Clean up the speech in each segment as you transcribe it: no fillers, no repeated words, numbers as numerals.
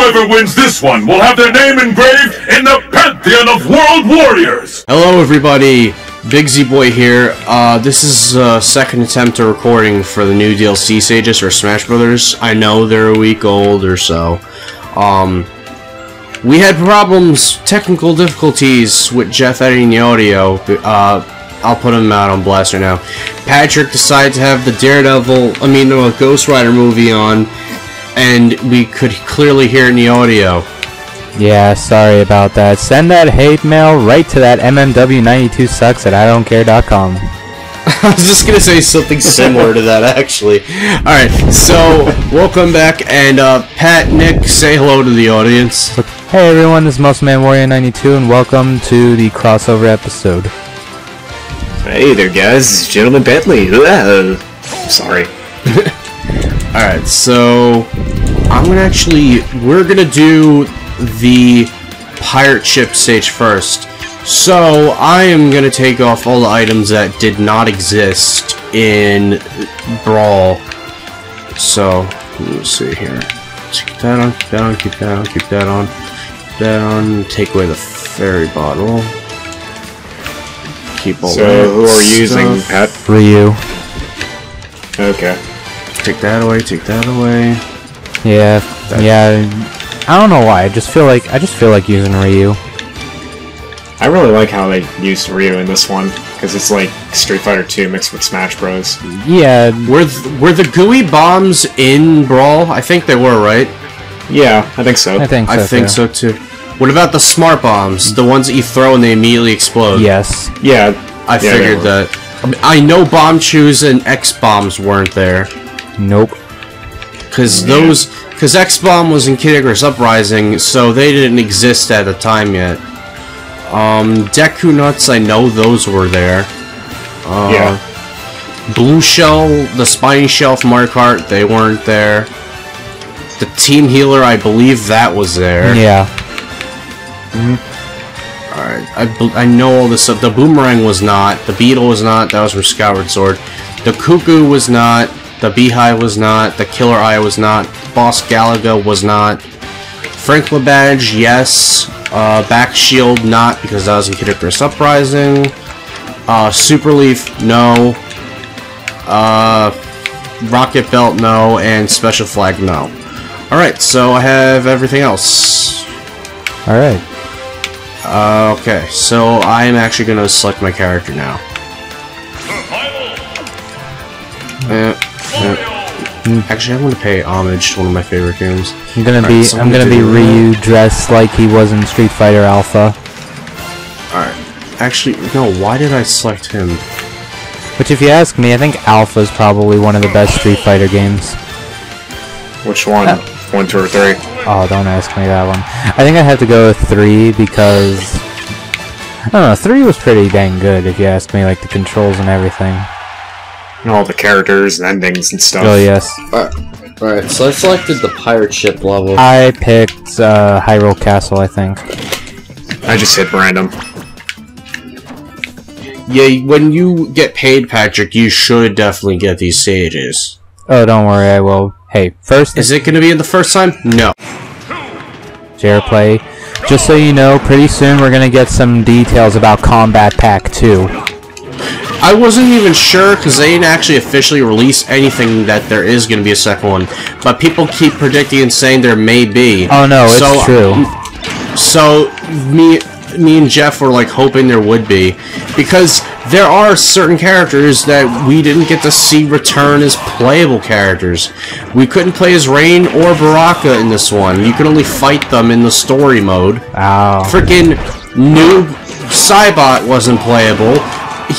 Whoever wins this one will have their name engraved in the Pantheon of World Warriors! Hello everybody, Big Z Boy here. This is second attempt at recording for the new DLC stages for Smash Brothers. I know they're a week old or so. We had problems, technical difficulties with Jeff editing the audio. I'll put him out on blast right now. Patrick decided to have the Ghost Rider movie on, and we could clearly hear it in the audio. Yeah, sorry about that. Send that hate mail right to that MMW92 sucks at IDon'tCare.com. I was just gonna say something similar to that, actually. Alright, so, welcome back, and Pat, Nick, say hello to the audience. Hey everyone, this is Muscleman Warrior 92, and welcome to the crossover episode. Hey there guys, it's Gentleman Bentley. Sorry. Alright, so we're gonna do the pirate ship stage first. So I am gonna take off all the items that did not exist in Brawl. So let's see here. Keep that on, keep that on, keep that on, keep that on, keep that on. Take away the fairy bottle. Keep all that. So who are you using, Pat? Ryu. Okay. Take that away, take that away. Yeah, I don't know why. I just feel like using Ryu. I really like how they used Ryu in this one, because it's like Street Fighter 2 mixed with Smash Bros. Yeah. Were the gooey bombs in Brawl? I think they were, right? Yeah, I think so. I think so too. What about the smart bombs? The ones that you throw and they immediately explode? Yes. Yeah. I figured that. I know bomb chews and X bombs weren't there. Nope. Because X bomb was in Kid Icarus Uprising, so they didn't exist at the time yet. Deku Nuts, I know those were there. Yeah. Blue Shell, the Spiny Shell from Mario Kart, they weren't there. The Team Healer, I believe that was there. Yeah. Alright, I know all this stuff. The Boomerang was not. The Beetle was not. That was from Skyward Sword. The Cuckoo was not. The Beehive was not. The Killer Eye was not. Boss Galaga was not. Franklin Badge, yes. Back Shield, not, because that was in Kid Icarus Uprising. Super Leaf, no. Rocket Belt, no. And Special Flag, no. Alright, so I have everything else. Alright. Okay, so I am actually going to select my character now. Actually, I'm going to pay homage to one of my favorite games. I'm gonna be Ryu dressed like he was in Street Fighter Alpha. Alright. Actually, no, why did I select him? Which, if you ask me, I think Alpha is probably one of the best Street Fighter games. Which one? 1, 2, or 3? Oh, don't ask me that one. I think I have to go with 3 because... I don't know, 3 was pretty dang good if you ask me, like the controls and everything. And all the characters and endings and stuff. Oh, yes. Alright, so I selected the pirate ship level. I picked Hyrule Castle, I think. I just hit random. Yeah, when you get paid, Patrick, you should definitely get these stages. Oh, don't worry, I will. Hey, first... Is it going to be in the first time? No. Share play. Just so you know, pretty soon we're going to get some details about Combat Pack 2. I wasn't even sure, because they didn't actually officially release anything that there is going to be a second one. But people keep predicting and saying there may be. Oh no, it's true. So, me and Jeff were like hoping there would be. Because there are certain characters that we didn't get to see return as playable characters. We couldn't play as Rain or Baraka in this one. You could only fight them in the story mode. Ow. Freaking Noob Cybot wasn't playable.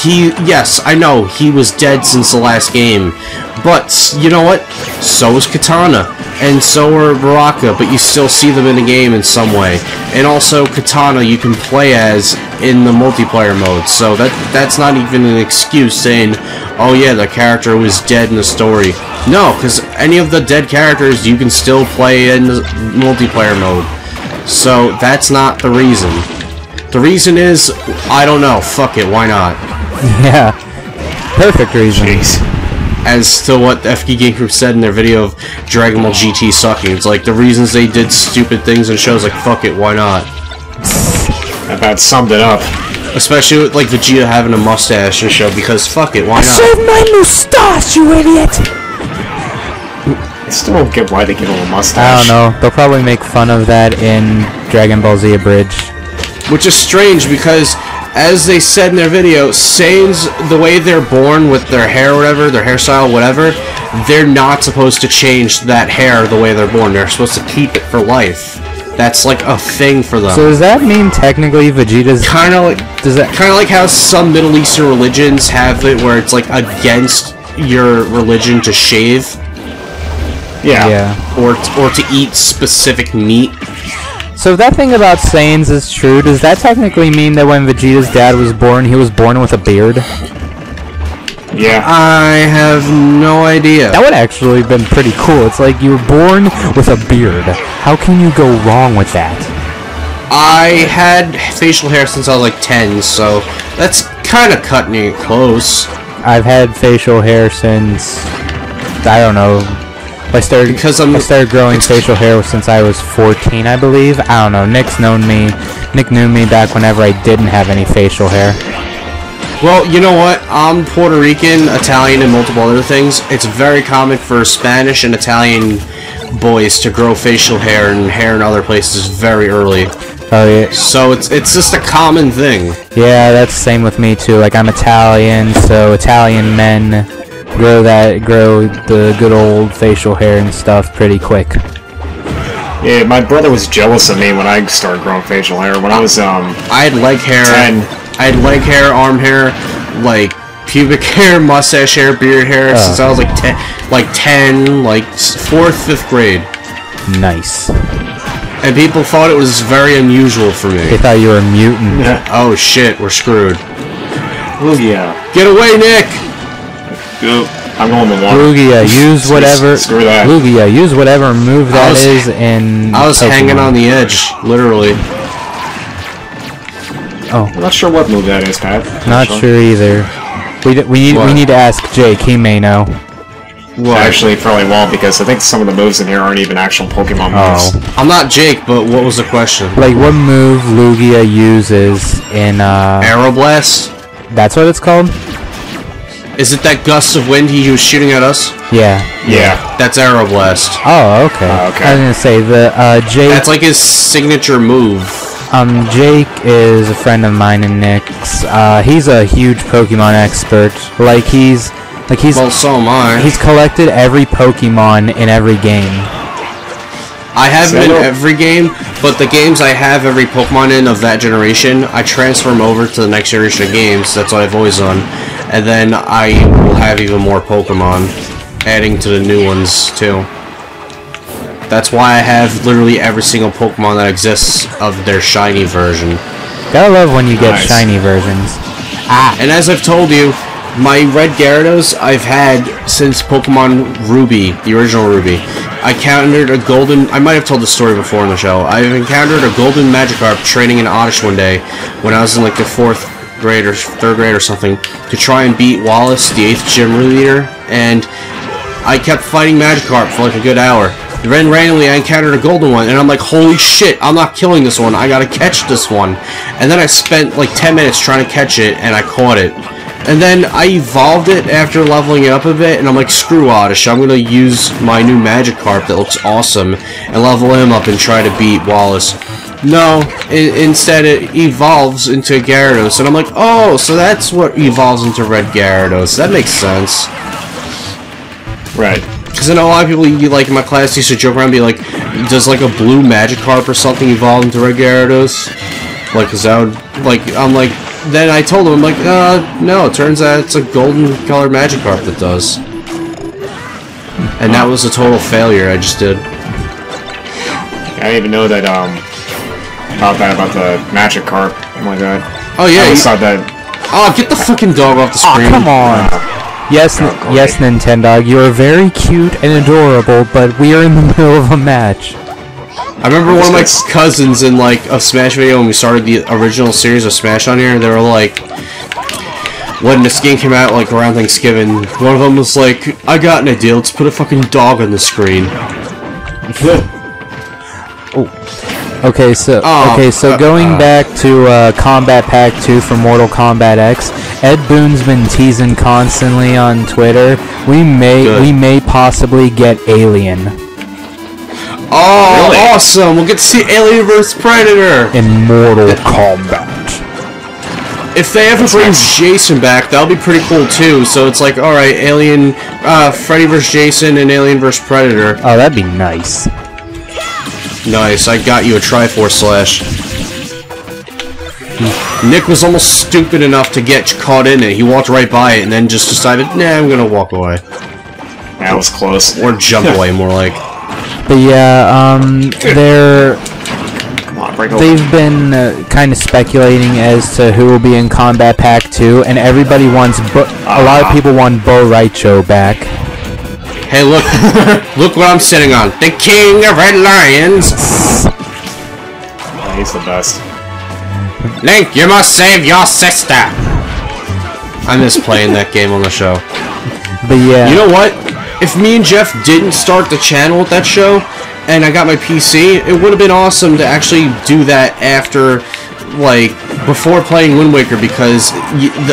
Yes, I know, he was dead since the last game. But, you know what? So is Katana. And so are Baraka, but you still see them in the game in some way. And also, Katana you can play as in the multiplayer mode. So that's not even an excuse saying, oh yeah, the character was dead in the story. No, because any of the dead characters you can still play in the multiplayer mode. So that's not the reason. The reason is, I don't know, fuck it, why not? Yeah, perfect reason. Jeez. as to what the FG Game Group said in their video of Dragon Ball GT sucking. It's like the reasons they did stupid things in shows, like fuck it, why not? That about summed it up. Especially with like Vegeta having a mustache in the show, because fuck it, why not? Save my mustache, you idiot! I still don't get why they give him a I mustache. don't know. They'll probably make fun of that in Dragon Ball Z Abridged. Which is strange because, as they said in their video, Saiyans, the way they're born with their hair or whatever, their hairstyle, whatever, they're not supposed to change that hair the way they're born. They're supposed to keep it for life. That's like a thing for them. So does that mean technically Vegeta's... Kind of like how some Middle Eastern religions have it where it's like against your religion to shave. Yeah. Or to eat specific meat. So if that thing about Saiyans is true, does that technically mean that when Vegeta's dad was born, he was born with a beard? Yeah. I have no idea. That would actually have been pretty cool. It's like you were born with a beard. How can you go wrong with that? I had facial hair since I was like 10, so that's kind of cutting it close. I've had facial hair since... I don't know... I started growing facial hair since I was 14, I believe. I don't know. Nick knew me back whenever I didn't have any facial hair. Well, you know what? I'm Puerto Rican, Italian, and multiple other things. It's very common for Spanish and Italian boys to grow facial hair and hair in other places very early. Oh yeah. So it's just a common thing. Yeah, that's the same with me too. Like I'm Italian, so Italian men grow the good old facial hair and stuff pretty quick. Yeah, my brother was jealous of me when I started growing facial hair. When I was I had leg hair. 10. I had leg hair, arm hair, like pubic hair, mustache hair, beard hair since I was like 10, like 4th, 5th grade. Nice. And people thought it was very unusual for me. They thought you were a mutant. Oh shit, we're screwed. Lugia. Get away, Nick! I'm going to water. Lugia, use whatever. Screw that. Lugia, use whatever move that is in. I was Pokemon. hanging on the edge, literally. Oh, I'm not sure what move that is, Pat. not sure either. We need to ask Jake. He may know. What? Actually, probably won't, because I think some of the moves in here aren't even actual Pokemon moves. Oh. I'm not Jake, but what was the question? Like what move Lugia uses in Aeroblast? That's what it's called? Is it that gust of wind he was shooting at us? Yeah. Yeah. That's Aeroblast. Oh, okay. Okay. I was gonna say the Jake. That's like his signature move. Jake is a friend of mine and Nick's. He's a huge Pokemon expert. Well, so am I. He's collected every Pokemon in every game. I haven't in every game, but the games I have every Pokemon in of that generation, I transfer them over to the next generation of games. That's what I've always done. And then I will have even more Pokemon, adding to the new ones, too. That's why I have literally every single Pokemon that exists of their shiny version. Gotta love when you get Nice. shiny versions. And as I've told you, my red Gyarados I've had since Pokemon Ruby, the original Ruby. I encountered a golden... I might have told the story before on the show. I've encountered a golden Magikarp training in Oddish one day when I was in like the 4th grade or 3rd grade or something to try and beat Wallace, the 8th gym leader, and I kept fighting Magikarp for like a good hour. Then randomly I encountered a golden one, and I'm like, holy shit, I'm not killing this one, I gotta catch this one. And then I spent like 10 minutes trying to catch it, and I caught it. And then I evolved it after leveling it up a bit, and I'm like, screw Oddish, I'm gonna use my new Magikarp that looks awesome, and level him up and try to beat Wallace. No, instead it evolves into Gyarados, and I'm like, oh, so that's what evolves into Red Gyarados. That makes sense. Right. Because I know a lot of people, like in my class, used to joke around and be like, does like a blue Magikarp or something evolve into Red Gyarados? Like, cause that would, like, I'm like, then I told him, I'm like, no, it turns out it's a golden colored Magikarp that does. And that was a total failure I just did. I didn't even know that, about the Magikarp. Oh my god. Oh yeah, I you always thought that... Oh, get the fucking dog off the Oh, screen. come on. Yes, yes, Nintendo. You are very cute and adorable, but we are in the middle of a match. I remember one of my cousins in like a Smash video when we started the original series of Smash on here, and they were like, when this game came out, like, around Thanksgiving, one of them was like, I got an idea, let's put a fucking dog on the screen. Okay, so going back to Combat Pack 2 for Mortal Kombat X, Ed Boon's been teasing constantly on Twitter. We may possibly get Alien. Oh, really? Awesome! We'll get to see Alien vs. Predator in Mortal Kombat. If they ever bring Jason back, that'll be pretty cool too. So it's like, all right, Alien, Freddy vs. Jason, and Alien vs. Predator. Oh, that'd be nice. Nice, I got you a Triforce Slash. Nick was almost stupid enough to get caught in it. He walked right by it and then just decided, nah, I'm gonna walk away. That was close. Or jump away, more like. But yeah, they've been kind of speculating as to who will be in Combat Pack 2, and everybody wants, a lot of people want Bo Raicho back. Hey, look, look what I'm sitting on. The King of Red Lions! Yeah, he's the best. Link, you must save your sister! I miss playing that game on the show. But yeah. You know what? If me and Jeff didn't start the channel with that show, and I got my PC, it would have been awesome to actually do that after, like, before playing Wind Waker, because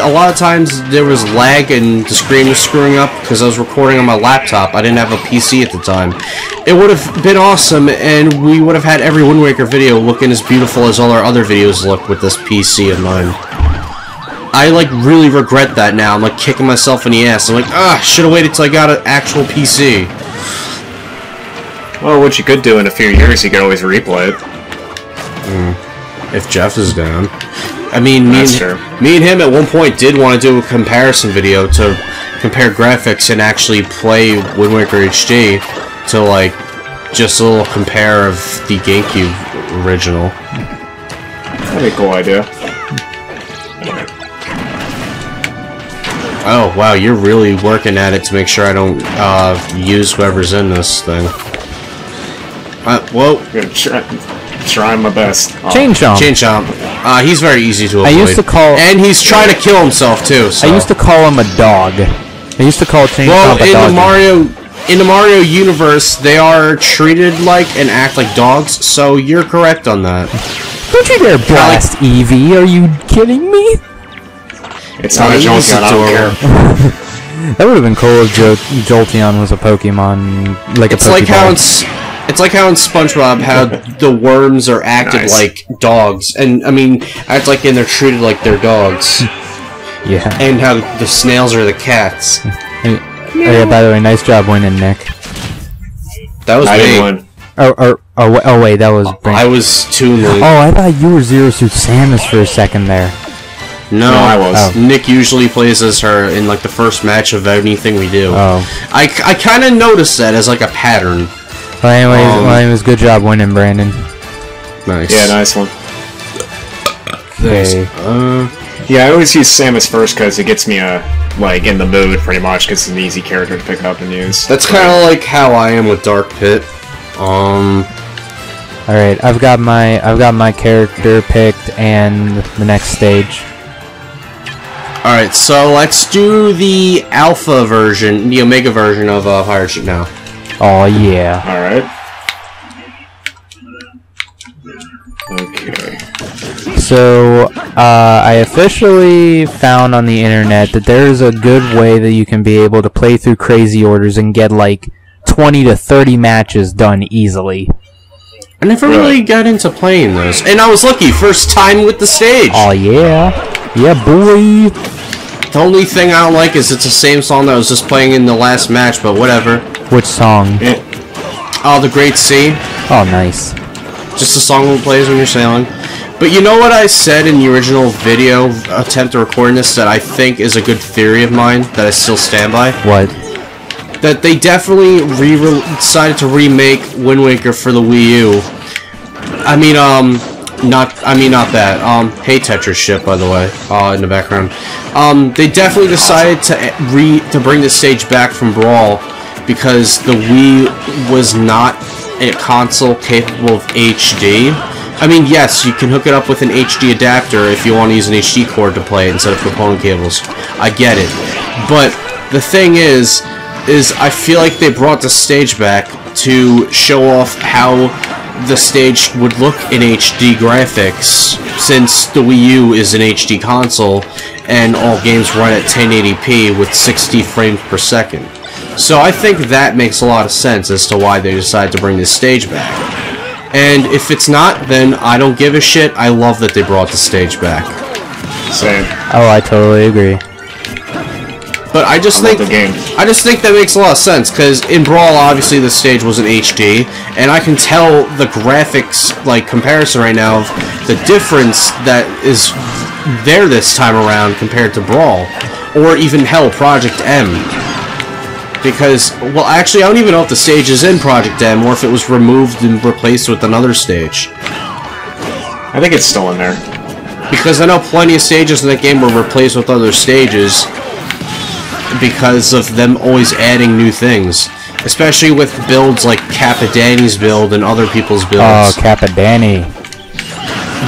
a lot of times there was lag and the screen was screwing up because I was recording on my laptop. I didn't have a PC at the time. It would have been awesome, and we would have had every Wind Waker video looking as beautiful as all our other videos look with this PC of mine. I, like, really regret that now. I'm, like, kicking myself in the ass. I'm like, should have waited till I got an actual PC. Well, what you could do in a few years, you could always replay it. If Jeff is down. I mean, me and him at one point did want to do a comparison video to compare graphics and actually play Wind Waker HD to, like, just a little compare of the GameCube original. That'd be a cool idea. Oh, wow, you're really working at it to make sure I don't use whoever's in this thing. Whoa. I'm trying my best. Chain Chomp. Chain Chomp. He's very easy to avoid. I used to call... And he's trying to kill himself, too, so... I used to call him a dog. I used to call Chain Chomp a dog. In the Mario universe, they are treated like and act like dogs, so you're correct on that. Don't you dare blast Eevee, are you kidding me? It's not a Jolteon, I don't care. That would have been cool if Jolteon was a Pokemon, like a Pokeball. It's like how in SpongeBob, how the worms are acted like dogs, and I mean, act like and they're treated like they're dogs. Yeah. And how the snails are the cats. Oh yeah, by the way, nice job winning, Nick. That was me. Oh wait, that was Brink. I was too late. Oh, I thought you were Zero Suit Samus for a second there. No, I was. Oh. Nick usually plays as her in like the first match of anything we do. Oh. I kind of noticed that as like a pattern. Well, anyways, good job winning, Brandon. Nice. Yeah, nice one. Okay. Yeah, I always use Samus first because it gets me like in the mood pretty much because it's an easy character to pick up and use. That's kind of like how I am with Dark Pit. Alright, I've got my character picked and the next stage. Alright, so let's do the alpha version, the Omega version of Pirate Ship now. Oh yeah. Alright. Okay. So, I officially found on the internet that there's a good way that you can be able to play through Crazy Orders and get like 20 to 30 matches done easily. I never really got into playing those. And I was lucky, first time with the stage! Oh yeah. Yeah, boy! The only thing I don't like is it's the same song that I was just playing in the last match, but whatever. Which song? Oh, The Great Sea. Oh, nice. Just the song that plays when you're sailing. But you know what I said in the original video attempt to recording this that I think is a good theory of mine that I still stand by? What? That they definitely decided to remake Wind Waker for the Wii U. Not that. Hey Tetris ship, by the way, in the background. They definitely decided to bring the stage back from Brawl because the Wii was not a console capable of HD, I mean, yes, you can hook it up with an HD adapter if you want to use an HD cord to play it instead of component cables. I get it. But the thing is I feel like they brought the stage back to show off how the stage would look in HD graphics, since the Wii U is an HD console and all games run at 1080p with 60 frames per second. So I think that makes a lot of sense as to why they decided to bring this stage back. And if it's not, then I don't give a shit. I love that they brought the stage back. Same. Oh, I totally agree. But I just think that makes a lot of sense, because in Brawl, obviously the stage wasn't HD, and I can tell the graphics like comparison right now of the difference that is there this time around compared to Brawl, or even hell, Project M. Because, well, actually, I don't even know if the stage is in Project M, or if it was removed and replaced with another stage. I think it's still in there. Because I know plenty of stages in that game were replaced with other stages because of them always adding new things. Especially with builds like Kappa Danny's build and other people's builds. Oh, Kappa Danny.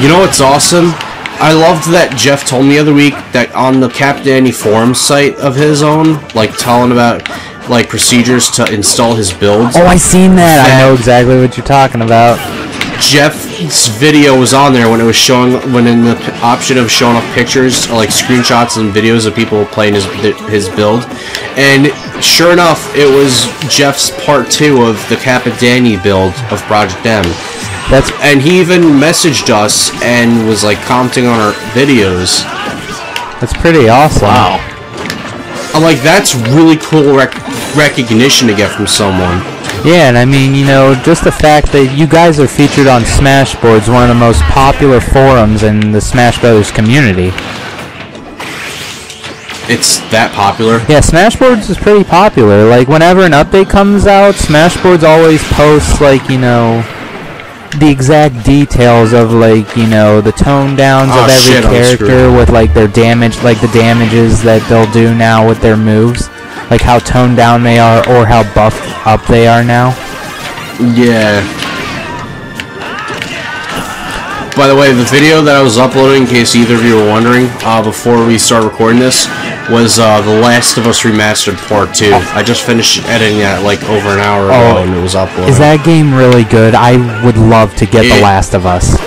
You know what's awesome? I loved that Jeff told me the other week that on the Kappa Danny forum site of his own, like telling about like procedures to install his builds. Oh, I seen that. I know exactly what you're talking about. Jeff's video was on there when it was showing, when in the option of showing off pictures, like screenshots and videos of people playing his build, and sure enough, it was Jeff's part 2 of the Kappa Danny build of Project M. And he even messaged us and was like commenting on our videos. That's pretty awesome. Wow. I'm like, that's really cool recognition to get from someone. Yeah, and I mean, you know, just the fact that you guys are featured on Smashboards, one of the most popular forums in the Smash Brothers community. It's that popular? Yeah, Smashboards is pretty popular. Like, whenever an update comes out, Smashboards always posts, like, you know, the exact details of, like, you know, the tone downs of every character with, like, their damage, like the damages that they'll do now with their moves. Like how toned down they are, or how buffed up they are now. Yeah. By the way, the video that I was uploading, in case either of you were wondering, before we start recording this, was The Last of Us Remastered Part 2. I just finished editing that like over an hour ago, and it was uploaded. Is that game really good? I would love to get The Last of Us.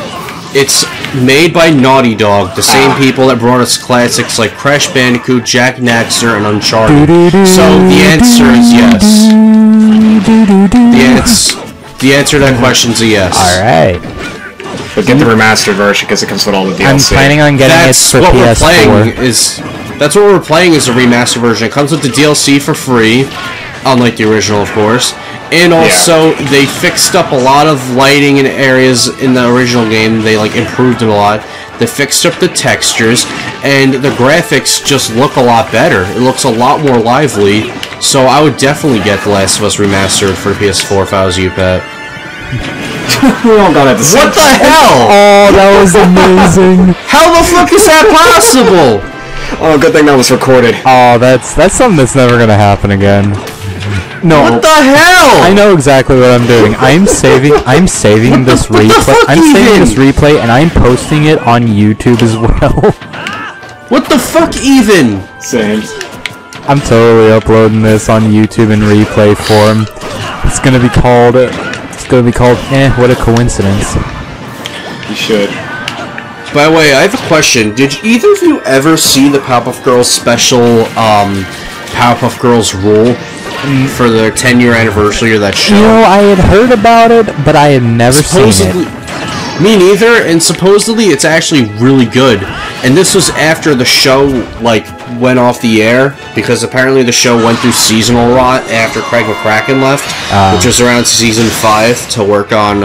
It's made by Naughty Dog, the same people that brought us classics like Crash Bandicoot, Jack Naxter, and Uncharted. So the answer is yes. The answer to that question is a yes. Alright. But get the remastered version because it comes with all the DLC. I'm planning on getting it for PS4. That's what we're playing is the remastered version. It comes with the DLC for free, unlike the original, of course. And also, they fixed up a lot of lighting in areas in the original game. They, like, improved it a lot. They fixed up the textures, and the graphics just look a lot better. It looks a lot more lively, so I would definitely get The Last of Us Remastered for the PS4 if I was you, Pat. We all got it the same. What the hell? Oh, that was amazing. How the fuck is that possible? Oh, good thing that was recorded. Oh, that's something that's never gonna happen again. No. What the hell? I know exactly what I'm doing. I'm saving this replay. I'm saving this replay and I'm posting it on YouTube as well. What the fuck even? Same. I'm totally uploading this on YouTube in replay form. It's gonna be called what a coincidence. You should. By the way, I have a question. Did either of you ever see the Powerpuff Girls special Powerpuff Girls rule for their 10-year anniversary of that show? You know, I had heard about it, but I had never seen it. Me neither, and supposedly it's actually really good. And this was after the show, like, went off the air, because apparently the show went through seasonal rot after Craig McCracken left, which was around season 5, to work on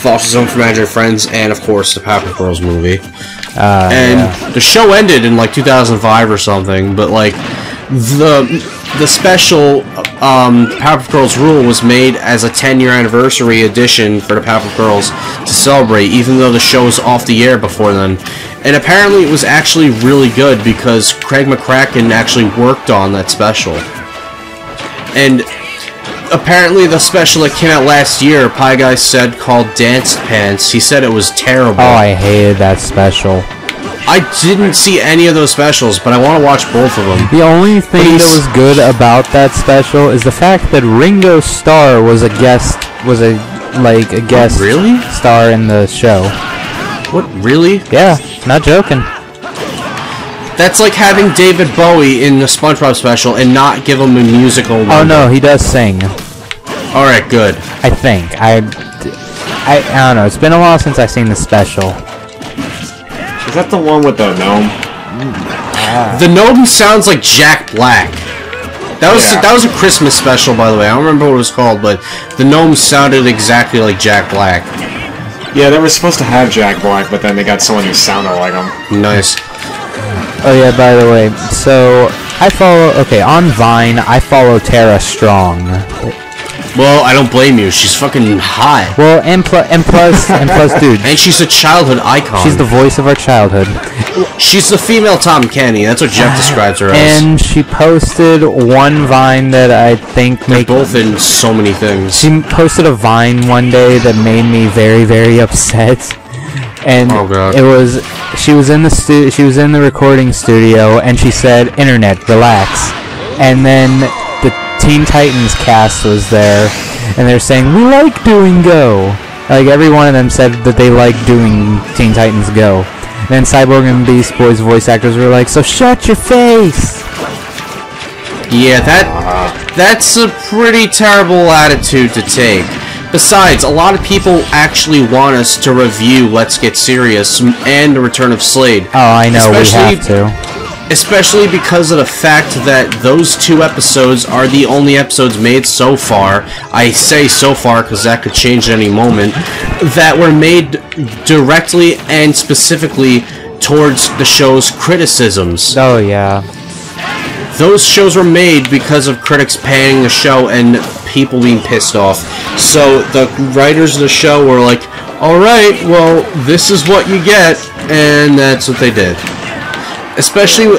Foster's Home for Imaginary Friends, and of course the Powerpuff Girls movie. The show ended in like 2005 or something, but like the special Powerpuff Girls rule was made as a 10-year anniversary edition for the Powerpuff Girls to celebrate, even though the show was off the air before then. And apparently it was actually really good because Craig McCracken actually worked on that special. And apparently the special that came out last year, Pie Guy said, called Dance Pants, he said it was terrible. Oh, I hated that special. I didn't see any of those specials, but I want to watch both of them. The only thing that was good about that special is the fact that Ringo Starr was a guest, really? star in the show. What, really? Yeah, not joking. That's like having David Bowie in the SpongeBob special and not give him a musical number. Oh no, he does sing. Alright, good. I think. I don't know, it's been a while since I've seen the special. Is that the one with the gnome? The gnome sounds like Jack Black. That was a Christmas special, by the way. I don't remember what it was called, but the gnome sounded exactly like Jack Black. Yeah, they were supposed to have Jack Black, but then they got someone who sounded like him. Nice. Oh yeah, by the way, so on Vine, I follow Tara Strong. Well, I don't blame you. She's fucking hot. Well, and plus, dude. And she's a childhood icon. She's the voice of our childhood. She's the female Tom Kenny. That's what Jeff describes her as. And she posted one Vine that I think They're both in so many things. She posted a Vine one day that made me very, very upset. And it was she was in the recording studio, and she said, "Internet, relax." And then the Teen Titans cast was there, and they're saying, "We like doing Go." Like, every one of them said that they like doing Teen Titans Go. And then Cyborg and Beast Boy's voice actors were like, "So shut your face." Yeah, that's a pretty terrible attitude to take. Besides, a lot of people actually want us to review Let's Get Serious and The Return of Slade. Oh, I know, we have to. Especially because of the fact that those two episodes are the only episodes made so far, I say so far because that could change at any moment, that were made directly and specifically towards the show's criticisms. Oh, yeah. Those shows were made because of critics paying the show and people being pissed off. So the writers of the show were like, alright, well, this is what you get, and that's what they did. Especially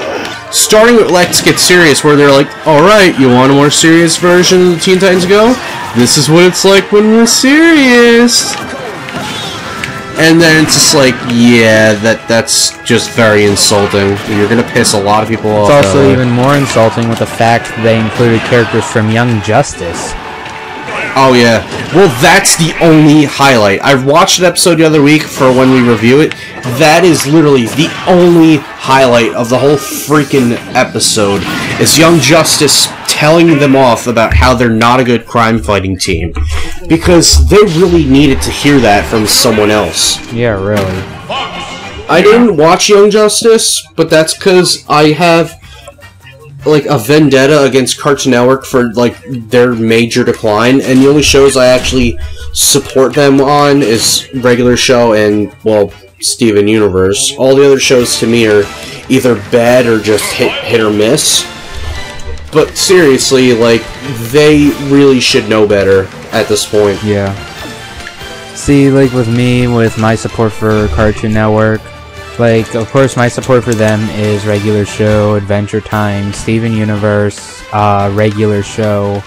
starting with Let's Get Serious, where they're like, alright, you want a more serious version of the Teen Titans Go? This is what it's like when we're serious. And then it's just like, yeah, that's just very insulting. You're gonna piss a lot of people off. It's also even more insulting with the fact they included characters from Young Justice. Oh yeah. Well, that's the only highlight. I watched an episode the other week for when we review it. That is literally the only highlight of the whole freaking episode, is Young Justice telling them off about how they're not a good crime-fighting team. Because they really needed to hear that from someone else. Yeah, really. I didn't watch Young Justice, but that's because I have like a vendetta against Cartoon Network for like their major decline, and the only shows I actually support them on is Regular Show and, well, Steven Universe. All the other shows to me are either bad or just hit or miss. But seriously, like, they really should know better at this point. Yeah. See, like with me, with my support for Cartoon Network, like, of course, my support for them is Regular Show, Adventure Time, Steven Universe, Regular Show,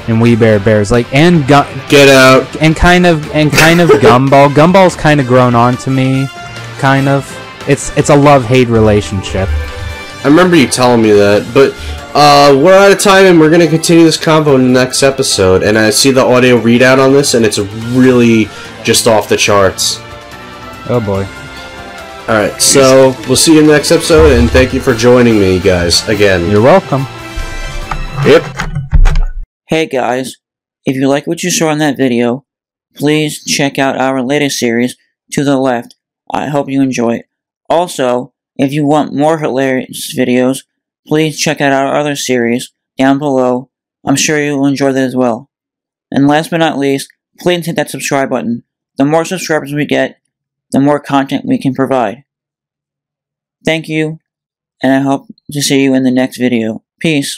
and We Bare Bears. Like, and Get Out, and kind of Gumball. Gumball's kind of grown on to me, kind of. It's a love-hate relationship. I remember you telling me that, but we're out of time, and we're going to continue this convo in the next episode. And I see the audio readout on this, and it's really just off the charts. Oh boy. Alright, so we'll see you in the next episode, and thank you for joining me, guys, again. You're welcome. Yep. Hey guys, if you like what you saw in that video, please check out our latest series, To the Left. I hope you enjoy it. Also, if you want more hilarious videos, please check out our other series down below. I'm sure you will enjoy that as well. And last but not least, please hit that subscribe button. The more subscribers we get, the more content we can provide. Thank you, and I hope to see you in the next video. Peace.